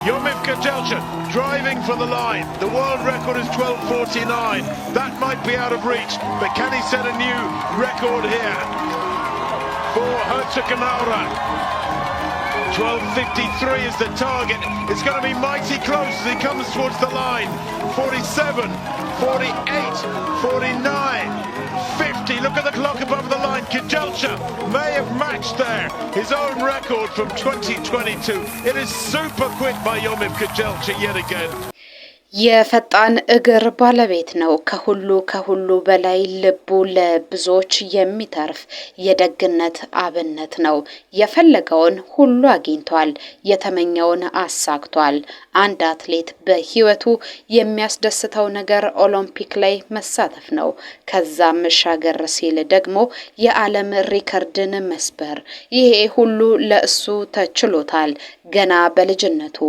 Yomif Kejelcha driving for the line. The world record is 12:49. That might be out of reach, but can he set a new record here for Herzegovina? 12:53 is the target. It's going to be mighty close as he comes towards the line. 47, 48, 49, 50. Look at the clock above the line. Kejelcha may have matched there his own record from 2022. It is super quick by Yomif Kejelcha yet again. የፈጣን እግር ባለቤት ነው። ከሁሉ በላይ ልቡ ለብዙዎች የሚተርፍ የደግነት አብነት ነው። የፈለገውን ሁሉ አግኝቷል፣ የተመኘውን አሳክቷል። አንድ አትሌት በህይወቱ የሚያስደስተው ነገር ኦሎምፒክ ላይ መሳተፍ ነው። ከዛም ሻገር ሲል ደግሞ የዓለም ሪከርድን መስበር። ይሄ ሁሉ ለእሱ ተችሎታል። ገና በልጅነቱ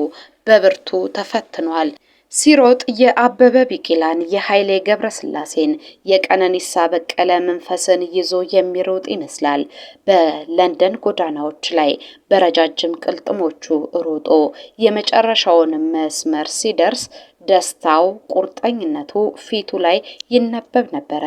በብርቱ ተፈትኗል። ሲሮጥ የአበበ ቢቂላን የኃይሌ ገብረስላሴን የቀነኒሳ በቀለ መንፈስን ይዞ የሚሮጥ ይመስላል። በለንደን ጎዳናዎች ላይ በረጃጅም ቅልጥሞቹ ሮጦ የመጨረሻውን መስመር ሲደርስ ደስታው ቁርጠኝነቱ ፊቱ ላይ ይነበብ ነበር።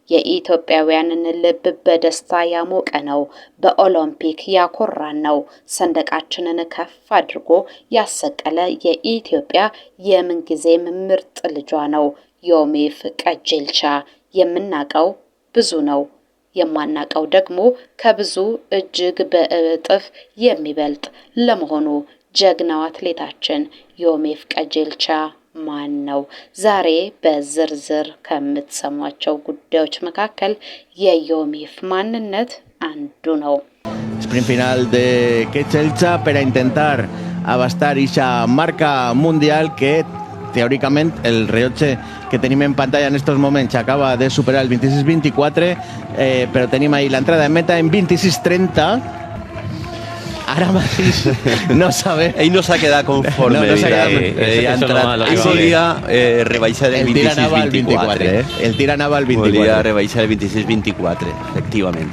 የኢትዮጵያውያንን ልብ በደስታ ያሞቀ ነው። በኦሎምፒክ ያኮራን ነው። ሰንደቃችንን ከፍ አድርጎ ያሰቀለ የኢትዮጵያ የምንጊዜም ምርጥ ልጇ ነው። ዮሚፍ ቀጀልቻ የምናቀው ብዙ ነው። የማናቀው ደግሞ ከብዙ እጅግ በእጥፍ የሚበልጥ ለመሆኑ ጀግናው አትሌታችን ዮሚፍ ቀጀልቻ ማን ነው? ዛሬ በዝርዝር ከምትሰሟቸው ጉዳዮች መካከል የዮሚፍ ማንነት አንዱ ነው። Sprint final de Kejelcha para intentar abastar esa marca mundial que teóricamente el rellotge que tenim en pantalla en estos moments acaba de superar el 26-24, però tenim ahí la entrada en meta en 26-30. Ara mateix no sabem. Ell no s'ha quedat conforme. No s'ha quedat ell ha entrat. Ell volia rebaixar el 26-24. El tir anava al 24. Volia rebaixar el 26-24.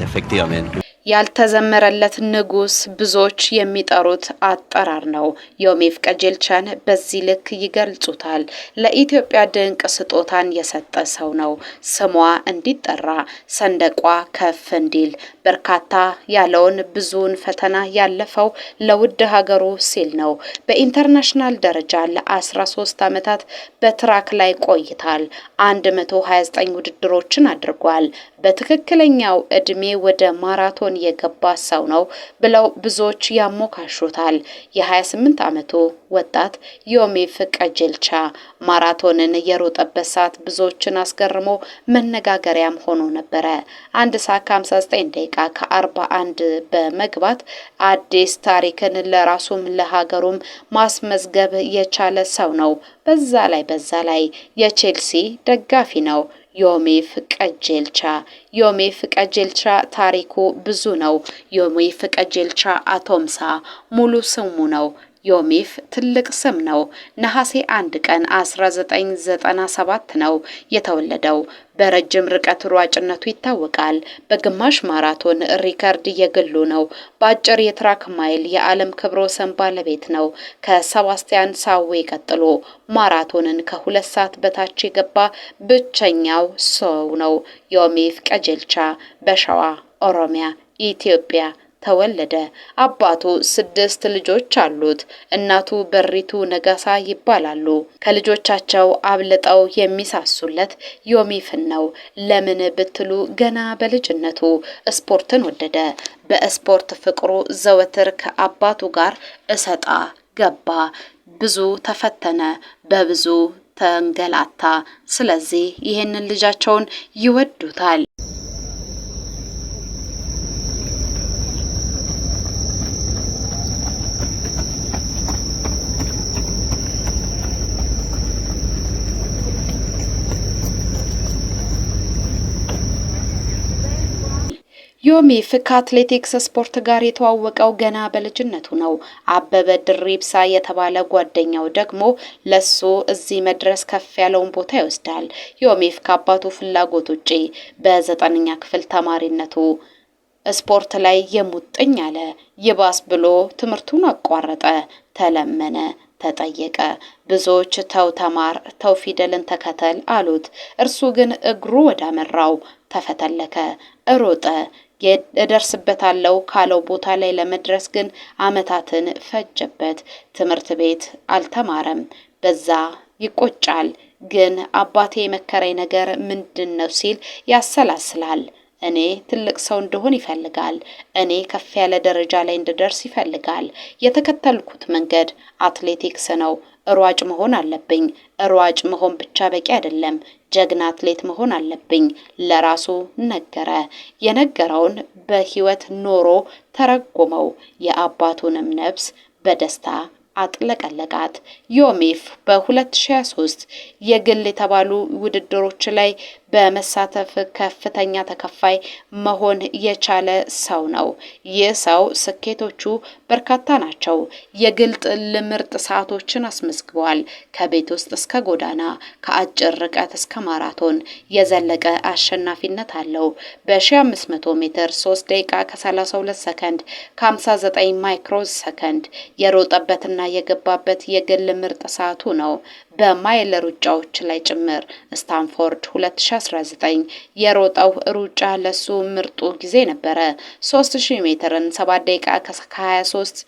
Efectivament. ያልተዘመረለት ንጉስ ብዙዎች የሚጠሩት አጠራር ነው። ዮሚፍ ቀጀልቻን በዚህ ልክ ይገልጹታል። ለኢትዮጵያ ድንቅ ስጦታን የሰጠ ሰው ነው። ስሟ እንዲጠራ ሰንደቋ ከፍ እንዲል በርካታ ያለውን ብዙን ፈተና ያለፈው ለውድ ሀገሩ ሲል ነው። በኢንተርናሽናል ደረጃ ለ13 ዓመታት በትራክ ላይ ቆይቷል። 129 ውድድሮችን አድርጓል። በትክክለኛው እድሜ ወደ ማራቶን የገባ ሰው ነው ብለው ብዙዎች ያሞካሹታል። የ28 ዓመቱ ወጣት ዮሚፍ ቀጀልቻ ማራቶንን የሮጠበት ሰዓት ብዙዎችን አስገርሞ መነጋገሪያም ሆኖ ነበር። 1 ሰዓት 59 ደቂቃ ከ41 በመግባት አዲስ ታሪክን ለራሱም ለሀገሩም ማስመዝገብ የቻለ ሰው ነው። በዛ ላይ የቼልሲ ደጋፊ ነው። ዮሚፍ ቀጀልቻ ታሪኩ ብዙ ነው። ዮሚፍ ቀጀልቻ አቶምሳ ሙሉ ስሙ ነው። ዮሚፍ ትልቅ ስም ነው። ነሐሴ 1 ቀን 1997 ነው የተወለደው። በረጅም ርቀት ሯጭነቱ ይታወቃል። በግማሽ ማራቶን ሪከርድ የግሉ ነው። በአጭር የትራክ ማይል የዓለም ክብረ ወሰን ባለቤት ነው። ከሰባስቲያን ሳዌ ቀጥሎ ማራቶንን ከ2 ሰዓት በታች የገባ ብቸኛው ሰው ነው። ዮሚፍ ቀጀልቻ በሸዋ ኦሮሚያ ኢትዮጵያ ተወለደ። አባቱ 6 ልጆች አሉት። እናቱ በሪቱ ነጋሳ ይባላሉ። ከልጆቻቸው አብልጠው የሚሳሱለት ዮሚፍን ነው። ለምን ብትሉ ገና በልጅነቱ ስፖርትን ወደደ። በስፖርት ፍቅሩ ዘወትር ከአባቱ ጋር እሰጣ ገባ። ብዙ ተፈተነ፣ በብዙ ተንገላታ። ስለዚህ ይሄንን ልጃቸውን ይወዱታል። ዮሚፍ ከአትሌቲክስ ስፖርት ጋር የተዋወቀው ገና በልጅነቱ ነው። አበበ ድሪብሳ የተባለ ጓደኛው ደግሞ ለሱ እዚህ መድረስ ከፍ ያለውን ቦታ ይወስዳል። ዮሚፍ ከአባቱ ፍላጎት ውጪ በ9ኛ ክፍል ተማሪነቱ ስፖርት ላይ የሙጥኝ አለ። ይባስ ብሎ ትምህርቱን አቋረጠ። ተለመነ፣ ተጠየቀ። ብዙዎች ተው ተማር፣ ተው ፊደልን ተከተል አሉት። እርሱ ግን እግሩ ወዳመራው ተፈተለከ፣ ሮጠ። እደርስበታለሁ ካለው ቦታ ላይ ለመድረስ ግን ዓመታትን ፈጀበት። ትምህርት ቤት አልተማረም። በዛ ይቆጫል። ግን አባቴ የመከረኝ ነገር ምንድነው ሲል ያሰላስላል። እኔ ትልቅ ሰው እንደሆን ይፈልጋል። እኔ ከፍ ያለ ደረጃ ላይ እንድደርስ ይፈልጋል። የተከተልኩት መንገድ አትሌቲክስ ነው። ሯጭ መሆን አለብኝ። ሯጭ መሆን ብቻ በቂ አይደለም፣ ጀግና አትሌት መሆን አለብኝ ለራሱ ነገረ። የነገረውን በህይወት ኖሮ ተረጎመው። የአባቱንም ነፍስ በደስታ አጥለቀለቃት። ዮሚፍ በ2023 የግል የተባሉ ውድድሮች ላይ በመሳተፍ ከፍተኛ ተከፋይ መሆን የቻለ ሰው ነው። ይህ ሰው ስኬቶቹ በርካታ ናቸው። የግል ምርጥ ሰዓቶችን አስመዝግቧል። ከቤት ውስጥ እስከ ጎዳና፣ ከአጭር ርቀት እስከ ማራቶን የዘለቀ አሸናፊነት አለው። በ1500 ሜትር 3 ደቂቃ ከ32 ሰከንድ ከ59 ማይክሮ ሰከንድ የሮጠበትና የገባበት የግል ምርጥ ሰዓቱ ነው። በማይል ሩጫዎች ላይ ጭምር ስታንፎርድ 2019 የሮጠው ሩጫ ለሱ ምርጡ ጊዜ ነበረ። 3000 ሜትርን 7 ደቂቃ ከ23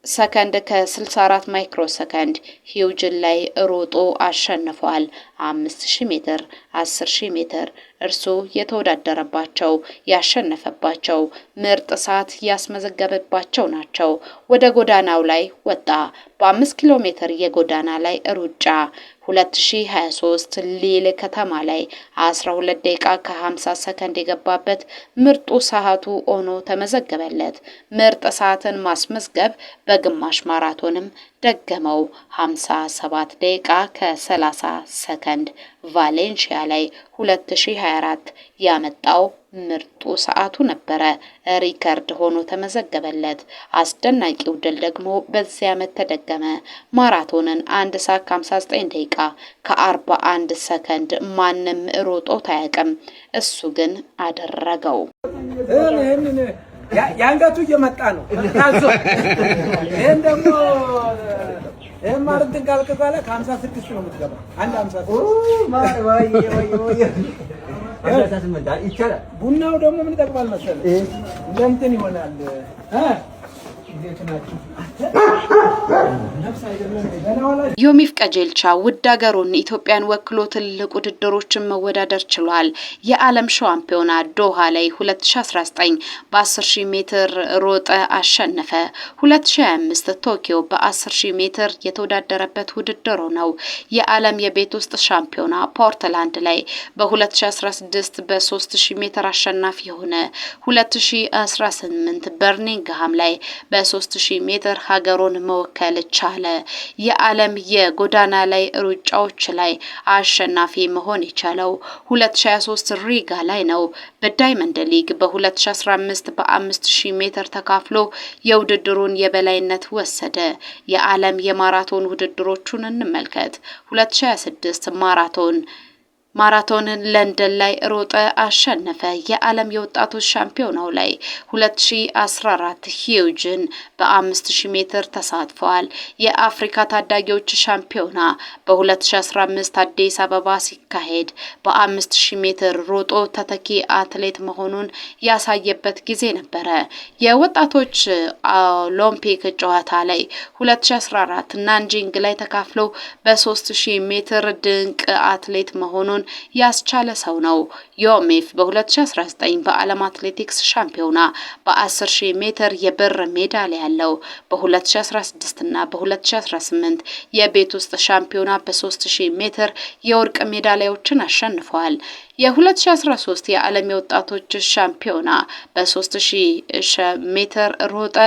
ሰከንድ ከ64 ማይክሮ ሰከንድ ሂውጅን ላይ ሮጦ አሸንፏል። 5000 ሜትር፣ 10000 ሜትር እርሱ የተወዳደረባቸው ያሸነፈባቸው ምርጥ ሰዓት ያስመዘገበባቸው ናቸው። ወደ ጎዳናው ላይ ወጣ። በ5 ኪሎ ሜትር የጎዳና ላይ ሩጫ 2023 ሊል ከተማ ላይ 12 ደቂቃ ከ50 ሰከንድ የገባበት ምርጡ ሰዓቱ ሆኖ ተመዘገበለት። ምርጥ ሰዓትን ማስመዝገብ በግማሽ ማራቶንም ደገመው። 57 ደቂቃ ከ30 ሰከንድ ቫሌንሺያ ላይ 2024 ያመጣው ምርጡ ሰዓቱ ነበረ። ሪከርድ ሆኖ ተመዘገበለት። አስደናቂው ድል ደግሞ በዚህ ዓመት ተደገመ። ማራቶንን 1 ሰዓት ከ59 ደቂቃ ከ41 ሰከንድ ማንም ሮጦት አያውቅም። እሱ ግን አደረገው። ያንገቱ እየመጣ ነው ታዞ ይሄን ደግሞ ማርትን ካልከባለ ከ56 ነው የምትገባ። አንድ 56 ይቻላል። ቡናው ደግሞ ምን ይጠቅማል መሰለህ? ለእንትን ይሆናል ዮሚፍ ቀጀልቻ ውድ ሀገሩን ኢትዮጵያን ወክሎ ትልቅ ውድድሮችን መወዳደር ችሏል። የዓለም ሻምፒዮና ዶሃ ላይ 2019 በ10000 ሜትር ሮጠ አሸነፈ። 2025 ቶኪዮ በ10000 ሜትር የተወዳደረበት ውድድር ነው። የዓለም የቤት ውስጥ ሻምፒዮና ፖርትላንድ ላይ በ2016 በ3000 ሜትር አሸናፊ ሆነ። 2018 በርሚንግሃም ላይ በ3000 ሜትር ሀገሩን መወከል ቻለ። የዓለም የጎዳና ላይ ሩጫዎች ላይ አሸናፊ መሆን የቻለው 2023 ሪጋ ላይ ነው። በዳይመንድ ሊግ በ2015 በ5000 ሜትር ተካፍሎ የውድድሩን የበላይነት ወሰደ። የዓለም የማራቶን ውድድሮቹን እንመልከት። 2026 ማራቶንን ለንደን ላይ ሮጠ አሸነፈ። የዓለም የወጣቶች ሻምፒዮናው ላይ 2014 ሂውጅን በ5000 ሜትር ተሳትፈዋል። የአፍሪካ ታዳጊዎች ሻምፒዮና በ2015 አዲስ አበባ ሲካሄድ በ5000 ሜትር ሮጦ ተተኪ አትሌት መሆኑን ያሳየበት ጊዜ ነበረ። የወጣቶች ኦሎምፒክ ጨዋታ ላይ 2014 ናንጂንግ ላይ ተካፍሎ በ3000 ሜትር ድንቅ አትሌት መሆኑን ያስቻለ ሰው ነው። ዮሚፍ በ2019 በዓለም አትሌቲክስ ሻምፒዮና በ10000 ሜትር የብር ሜዳሊያ ያለው። በ2016 እና በ2018 የቤት ውስጥ ሻምፒዮና በ3000 ሜትር የወርቅ ሜዳሊያዎችን አሸንፈዋል። የ2013 የዓለም የወጣቶች ሻምፒዮና በ3000 ሜትር ሮጠ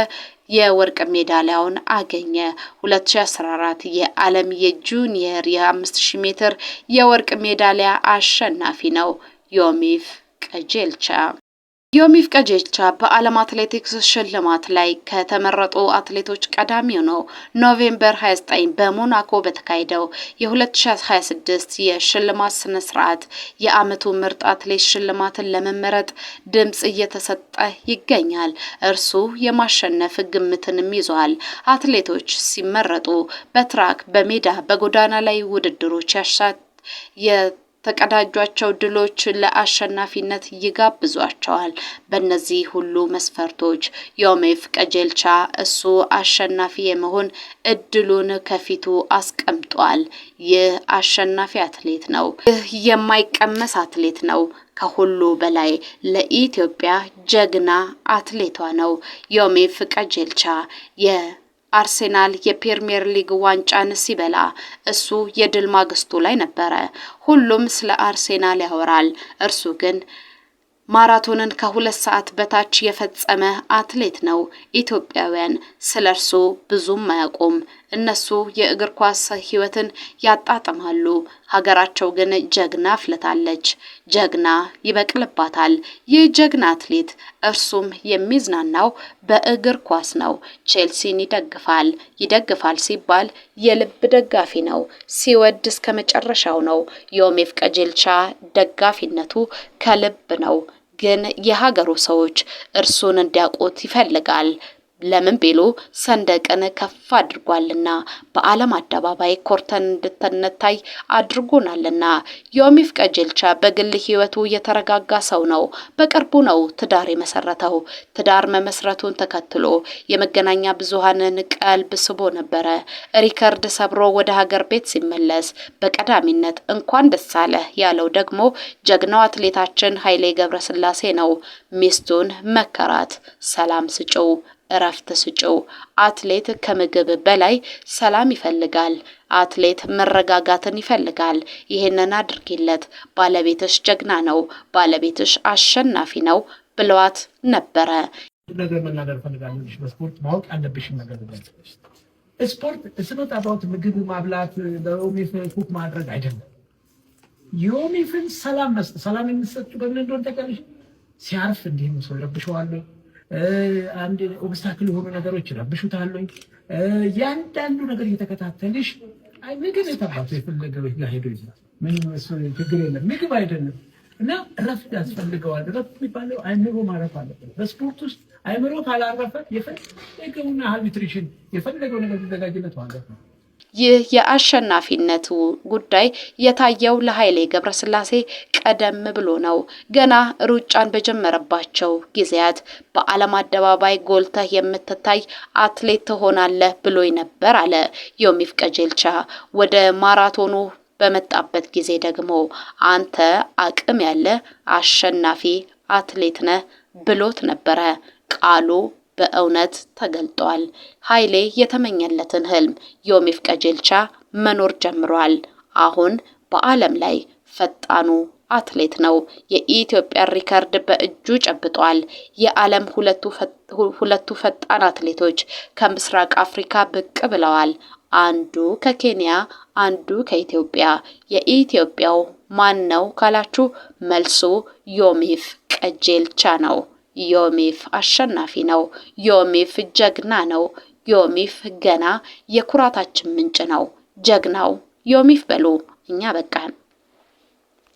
የወርቅ ሜዳሊያውን አገኘ። 2014 የዓለም የጁኒየር የ5000 ሜትር የወርቅ ሜዳሊያ አሸናፊ ነው ዮሚፍ ቀጀልቻ። ዮሚፍ ቀጀልቻ በዓለም አትሌቲክስ ሽልማት ላይ ከተመረጡ አትሌቶች ቀዳሚው ነው። ኖቬምበር 29 በሞናኮ በተካሄደው የ2026 የሽልማት ስነ ስርዓት የዓመቱ ምርጥ አትሌት ሽልማትን ለመመረጥ ድምጽ እየተሰጠ ይገኛል። እርሱ የማሸነፍ ግምትንም ይዟል። አትሌቶች ሲመረጡ በትራክ፣ በሜዳ፣ በጎዳና ላይ ውድድሮች ተቀዳጇቸው ድሎች ለአሸናፊነት ይጋብዟቸዋል። በእነዚህ ሁሉ መስፈርቶች ዮሚፍ ቀጀልቻ እሱ አሸናፊ የመሆን እድሉን ከፊቱ አስቀምጧል። ይህ አሸናፊ አትሌት ነው። ይህ የማይቀመስ አትሌት ነው። ከሁሉ በላይ ለኢትዮጵያ ጀግና አትሌቷ ነው። ዮሚፍ ቀጀልቻ አርሴናል የፕሪሚየር ሊግ ዋንጫን ሲበላ እሱ የድል ማግስቱ ላይ ነበረ። ሁሉም ስለ አርሴናል ያወራል። እርሱ ግን ማራቶንን ከ2 ሰዓት በታች የፈጸመ አትሌት ነው። ኢትዮጵያውያን ስለርሱ ብዙም አያውቁም። እነሱ የእግር ኳስ ህይወትን ያጣጥማሉ። ሀገራቸው ግን ጀግና አፍልታለች። ጀግና ይበቅልባታል። ይህ ጀግና አትሌት እርሱም የሚዝናናው በእግር ኳስ ነው። ቼልሲን ይደግፋል ሲባል የልብ ደጋፊ ነው። ሲወድ እስከ መጨረሻው ነው። ዮሚፍ ቀጀልቻ ደጋፊነቱ ከልብ ነው። ግን የሀገሩ ሰዎች እርሱን እንዲያውቁት ይፈልጋል። ለምን ቢሉ ሰንደቅን ከፍ አድርጓልና በዓለም አደባባይ ኮርተን እንድንታይ አድርጎናልና። ዮሚፍ ቀጀልቻ በግል ህይወቱ የተረጋጋ ሰው ነው። በቅርቡ ነው ትዳር የመሰረተው። ትዳር መመስረቱን ተከትሎ የመገናኛ ብዙሃንን ቀልብ ስቦ ነበረ። ሪከርድ ሰብሮ ወደ ሀገር ቤት ሲመለስ በቀዳሚነት እንኳን ደስ አለህ ያለው ደግሞ ጀግናው አትሌታችን ኃይሌ ገብረስላሴ ነው። ሚስቱን መከራት፣ ሰላም ስጭው፣ እረፍት ስጭው። አትሌት ከምግብ በላይ ሰላም ይፈልጋል። አትሌት መረጋጋትን ይፈልጋል። ይሄንን አድርጊለት፣ ባለቤትሽ ጀግና ነው፣ ባለቤትሽ አሸናፊ ነው ብለዋት ነበረ። ነገር መናገር ፈልጋለሽ። በስፖርት ማወቅ ያለብሽ ነገር ነው። ስፖርት እስኖት አባውት ምግብ ማብላት ለዮሚፍ ኩክ ማድረግ አይደለም። ዮሚፍን ሰላም የሚሰጡ በምን እንደሆነ ታውቂያለሽ? ሲያርፍ እንዲህ ነው ሰው ይረብሸዋል። አንድ ኦብስታክል የሆኑ ነገሮች ይረብሹታል። ያንዳንዱ ነገር እየተከታተልሽ ምግብ የታባቱ የፈለገው ጋር ሄዶ ይዛል። ምንም ችግር የለም። ምግብ አይደለም እና እረፍት ያስፈልገዋል። እረፍት የሚባለው አይምሮ ማረፍ አለበት። በስፖርት ውስጥ አይምሮ ካላረፈ የፈለገውና ኒውትሪሽን የፈለገው ነገር ሊዘጋጅለት ማለት ነው። ይህ የአሸናፊነቱ ጉዳይ የታየው ለኃይሌ ገብረስላሴ ቀደም ብሎ ነው። ገና ሩጫን በጀመረባቸው ጊዜያት በዓለም አደባባይ ጎልተህ የምትታይ አትሌት ትሆናለህ ብሎኝ ነበር አለ ዮሚፍ ቀጀልቻ። ወደ ማራቶኑ በመጣበት ጊዜ ደግሞ አንተ አቅም ያለ አሸናፊ አትሌት ነህ ብሎት ነበረ። ቃሉ በእውነት ተገልጧል። ኃይሌ የተመኘለትን ህልም ዮሚፍ ቀጀልቻ መኖር ጀምሯል። አሁን በዓለም ላይ ፈጣኑ አትሌት ነው። የኢትዮጵያ ሪከርድ በእጁ ጨብጧል። የዓለም ሁለቱ ፈጣን አትሌቶች ከምስራቅ አፍሪካ ብቅ ብለዋል። አንዱ ከኬንያ፣ አንዱ ከኢትዮጵያ። የኢትዮጵያው ማን ነው ካላችሁ መልሱ ዮሚፍ ቀጀልቻ ነው። ዮሚፍ አሸናፊ ነው። ዮሚፍ ጀግና ነው። ዮሚፍ ገና የኩራታችን ምንጭ ነው። ጀግናው ዮሚፍ በሉ። እኛ በቃን።